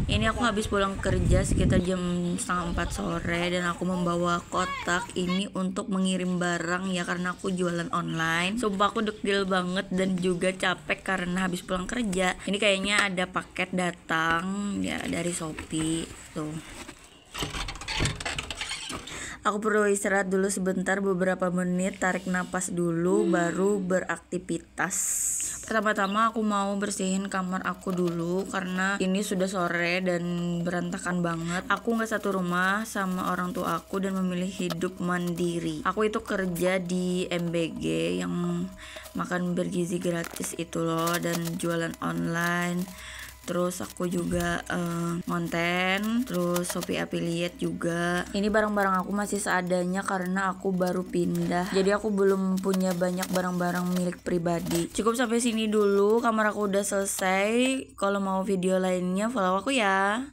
Ini aku habis pulang kerja sekitar jam setengah 4 sore dan aku membawa kotak ini untuk mengirim barang ya, karena aku jualan online. Sumpah aku degil banget dan juga capek karena habis pulang kerja. Ini kayaknya ada paket datang ya dari Shopee tuh. Aku perlu istirahat dulu sebentar, beberapa menit, tarik napas dulu baru beraktivitas. Pertama-tama aku mau bersihin kamar aku dulu karena ini sudah sore dan berantakan banget. Aku nggak satu rumah sama orang tua aku dan memilih hidup mandiri. Aku itu kerja di MBG yang makan bergizi gratis itu loh, dan jualan online. Terus aku juga konten, terus Shopee affiliate juga. Ini barang-barang aku masih seadanya karena aku baru pindah. Jadi aku belum punya banyak barang-barang milik pribadi. Cukup sampai sini dulu, kamar aku udah selesai. Kalau mau video lainnya follow aku ya.